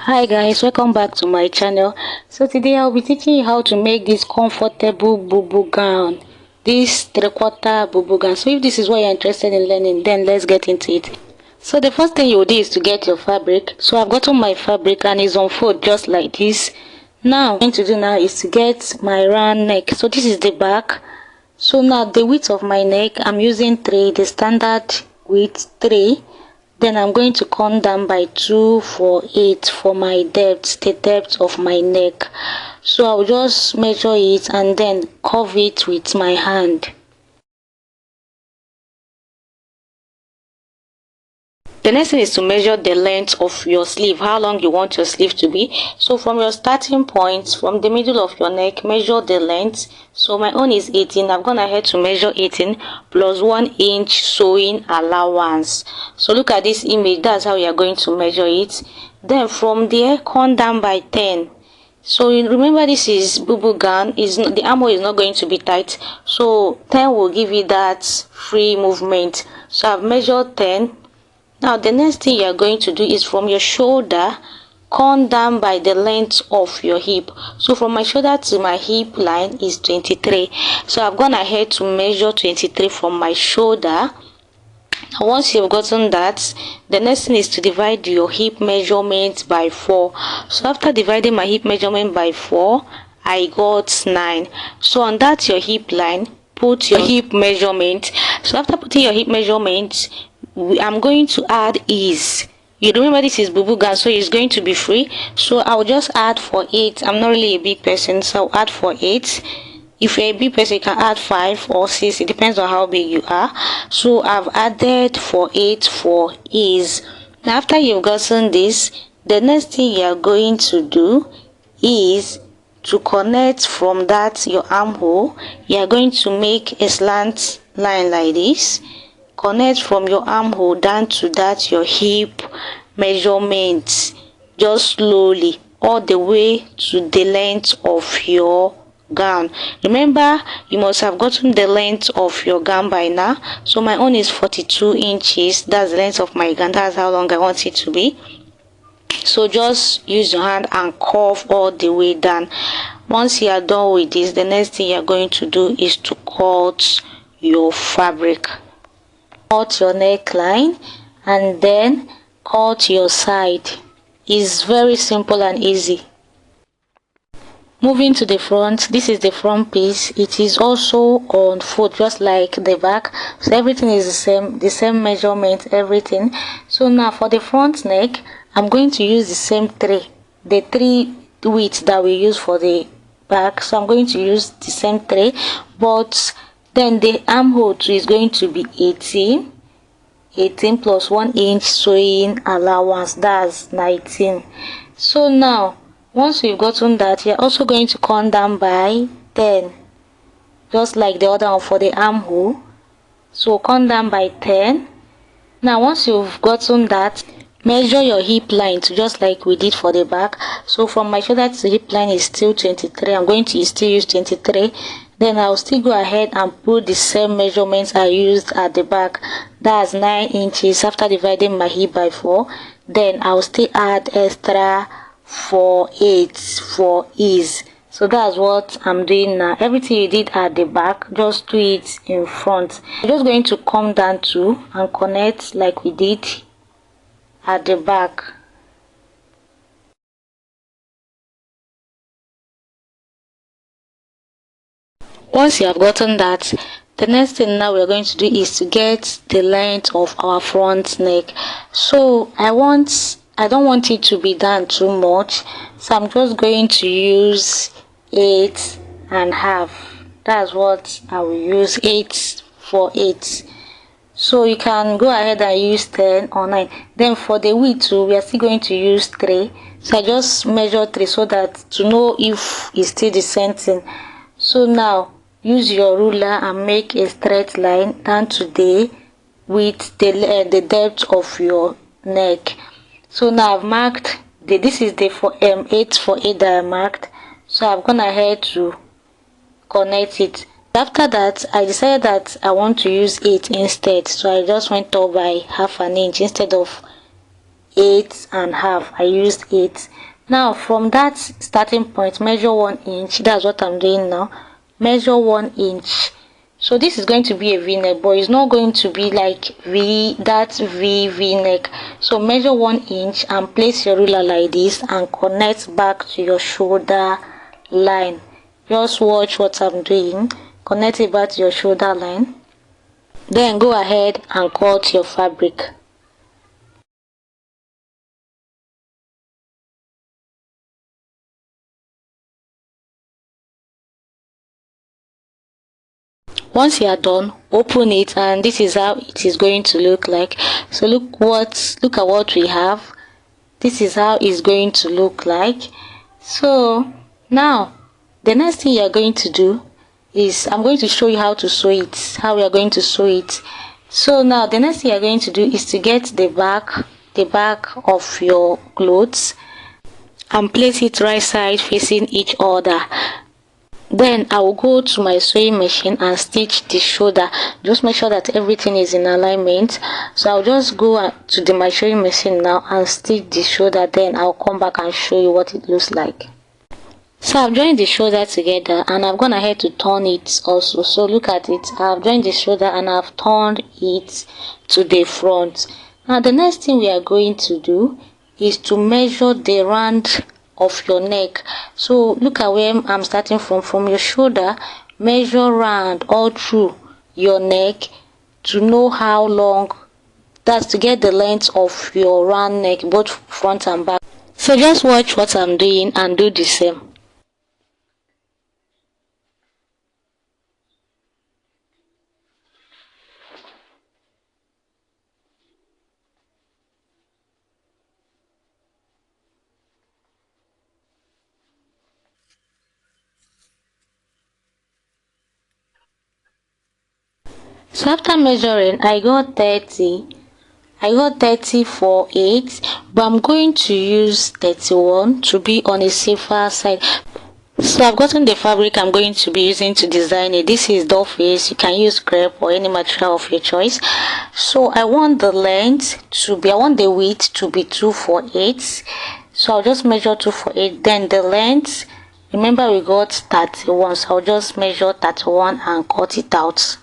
Hi guys, welcome back to my channel. So today I'll be teaching you how to make this comfortable bubu gown, this 3/4 bubu gown. So if this is what you're interested in learning, then let's get into it. So the first thing you will do is to get your fabric. So I've gotten my fabric and it's on fold just like this. Now what I'm going to do now is to get my round neck. So this is the back. So now the width of my neck, I'm using 3, the standard width 3. Then I'm going to come down by 2 for 8 for my depth, the depth of my neck. So I'll just measure it and then curve it with my hand. The next thing is to measure the length of your sleeve, how long you want your sleeve to be. So from your starting point, from the middle of your neck, measure the length. So my own is 18. I've gone ahead to measure 18 plus 1 inch sewing allowance. So look at this image, that's how you are going to measure it. Then from there, come down by 10. So remember, this is bubu gown, the armhole is not going to be tight. So 10 will give you that free movement. So I've measured 10. Now the next thing you are going to do is from your shoulder, come down by the length of your hip. So from my shoulder to my hip line is 23. So I've gone ahead to measure 23 from my shoulder. Now once you've gotten that, the next thing is to divide your hip measurement by 4. So after dividing my hip measurement by 4, I got 9. So on that your hip line, put your hip measurement. So after putting your hip measurement, I'm going to add ease. You remember this is bubu gown, so it's going to be free. So I'll just add for 8. I'm not really a big person, so I'll add for 8. If you're a big person, you can add 5 or 6. It depends on how big you are. So I've added for 8 for ease. Now after you've gotten this, the next thing you are going to do is to connect from that your armhole. You are going to make a slant line like this. Connect from your armhole down to that your hip measurement, just slowly all the way to the length of your gown. Remember, you must have gotten the length of your gown by now. So my own is 42 inches. That's the length of my gown. That's how long I want it to be. So just use your hand and curve all the way down. Once you are done with this, the next thing you are going to do is to cut your fabric. Cut your neckline and then cut your side. It's very simple and easy. Moving to the front, this is the front piece. It is also on fold just like the back, so everything is the same measurement, everything. So now for the front neck, I'm going to use the same 3, the 3 widths that we use for the back. So I'm going to use the same 3, but then the armhole too is going to be 18 plus 1 inch sewing allowance, that's 19. So now once we've gotten that, you're also going to come down by 10 just like the other one for the armhole. So come down by 10. Now once you've gotten that, measure your hip line to just like we did for the back. So from my shoulder to hip line is still 23. I'm going to still use 23. Then I'll still go ahead and put the same measurements I used at the back. That's 9 inches after dividing my hip by 4. Then I'll still add extra for 8 for ease. So that's what I'm doing now. Everything you did at the back, just do it in front. I'm just going to come down to and connect like we did at the back. Once you have gotten that, the next thing now we're going to do is to get the length of our front neck. So I don't want it to be done too much, so I'm just going to use 8.5. That's what I will use, 8 for 8. So you can go ahead and use 10 or 9. Then for the width too, we are still going to use 3. So I just measure 3 so that to know if it's still the same thing. So now use your ruler and make a straight line down to the width, the depth of your neck. So now I've marked this is the 8 for 8 that I marked. So I've gone ahead to connect it. After that, I decided that I want to use 8 instead, so I just went up by half an inch instead of 8.5. I used 8. Now from that starting point, measure 1 inch. That's what I'm doing now. Measure 1 inch. So this is going to be a v-neck, but it's not going to be like v-neck. So measure 1 inch and place your ruler like this and connect back to your shoulder line. Just watch what I'm doing. Connect it back to your shoulder line. Then go ahead and cut your fabric. Once you are done, open it, and this is how it is going to look like. So look at what we have. This is how it's going to look like. So now the next thing you are going to do is I'm going to show you how to sew it, how we are going to sew it. So now the next thing you are going to do is to get the back of your clothes and place it right side facing each other. Then I will go to my sewing machine and stitch the shoulder. Just make sure that everything is in alignment. So I'll just go to my sewing machine now and stitch the shoulder. Then I'll come back and show you what it looks like. So I've joined the shoulder together and I've gone ahead to turn it also. So look at it. I've joined the shoulder and I've turned it to the front. Now the next thing we are going to do is to measure the round of your neck. So look at where I'm starting from your shoulder. Measure round all through your neck to know how long, that's to get the length of your round neck, both front and back. So just watch what I'm doing and do the same. So after measuring, I got 30 for 8, but I'm going to use 31 to be on a safer side. So I've gotten the fabric I'm going to be using to design it. This is doll face. You can use crepe or any material of your choice. So I want the width to be 2 for 8. So I'll just measure 2 for 8. Then the length, remember we got 31, so I'll just measure 31 and cut it out.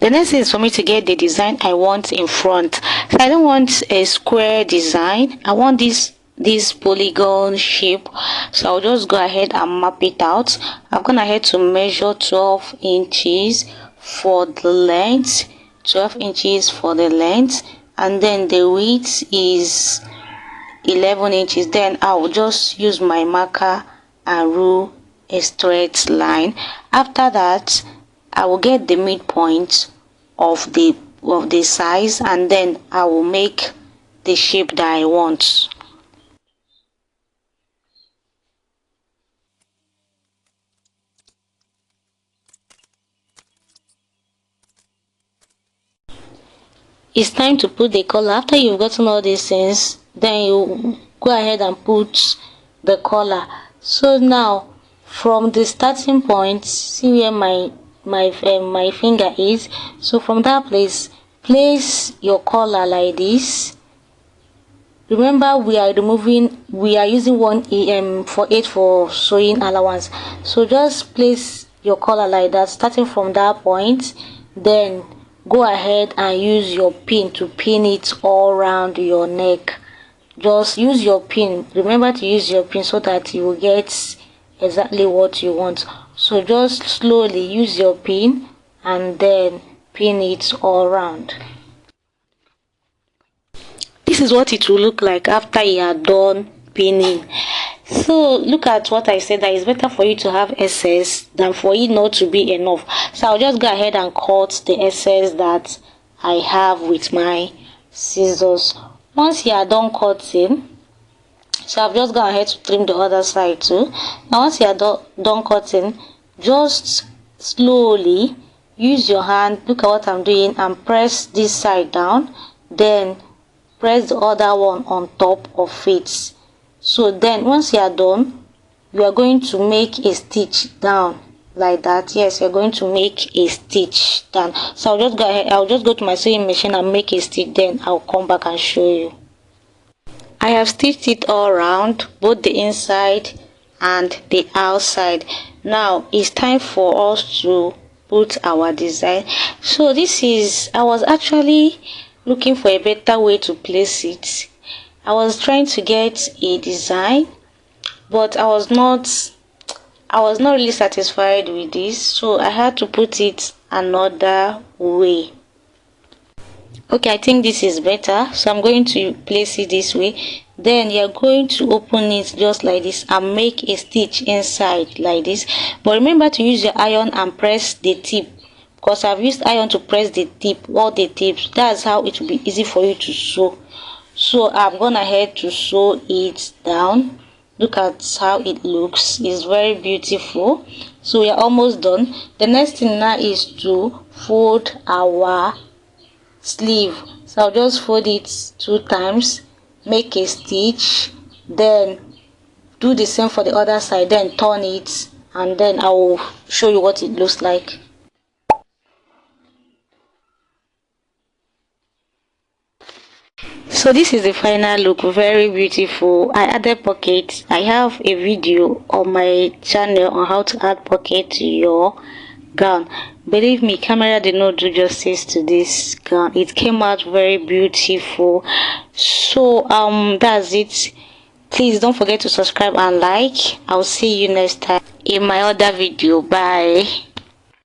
The next is for me to get the design I want in front. So I don't want a square design. I want this polygon shape. So I'll just go ahead and map it out. I'm gonna head to measure 12 inches for the length. 12 inches for the length, and then the width is 11 inches. Then I will just use my marker and rule a straight line. After that, I will get the midpoint of the size, and then I will make the shape that I want. It's time to put the color. After you've gotten all these things, then you go ahead and put the color. So now from the starting point, see where my finger is. So from that place your color like this. Remember we are using 1 em for 8 for sewing allowance. So just place your color like that, starting from that point. Then go ahead and use your pin to pin it all around your neck. Just use your pin. Remember to use your pin so that you will get exactly what you want. So just slowly use your pin and then pin it all around. This is what it will look like after you are done pinning. So look at what I said, that it's better for you to have excess than for it not to be enough. So I'll just go ahead and cut the excess that I have with my scissors. Once you are done cutting, so I've just gone ahead to trim the other side too. Now once you are done cutting, just slowly use your hand, look at what I'm doing, and press this side down, then press the other one on top of it. So then once you are done, you are going to make a stitch down like that. Yes, you're going to make a stitch down. So I'll just go to my sewing machine and make a stitch, then I'll come back and show you. I have stitched it all around, both the inside and the outside. Now it's time for us to put our design. So this is, I was actually looking for a better way to place it. I was trying to get a design, but I was not really satisfied with this, so I had to put it another way. Okay, I think this is better, so I'm going to place it this way. Then you're going to open it just like this and make a stitch inside like this. But remember to use your iron and press the tip, because I've used iron to press the tip, all the tips. That's how it will be easy for you to sew. So I'm gonna head to sew it down. Look at how it looks. It's very beautiful. So we are almost done. The next thing now is to fold our sleeve. So I'll just fold it 2 times, make a stitch, then do the same for the other side, then turn it, and then I will show you what it looks like. So this is the final look, very beautiful. I added pockets. I have a video on my channel on how to add pocket to your gown. Believe me, camera did not do justice to this gown. It came out very beautiful. So that's it. Please don't forget to subscribe and like. I'll see you next time in my other video. Bye.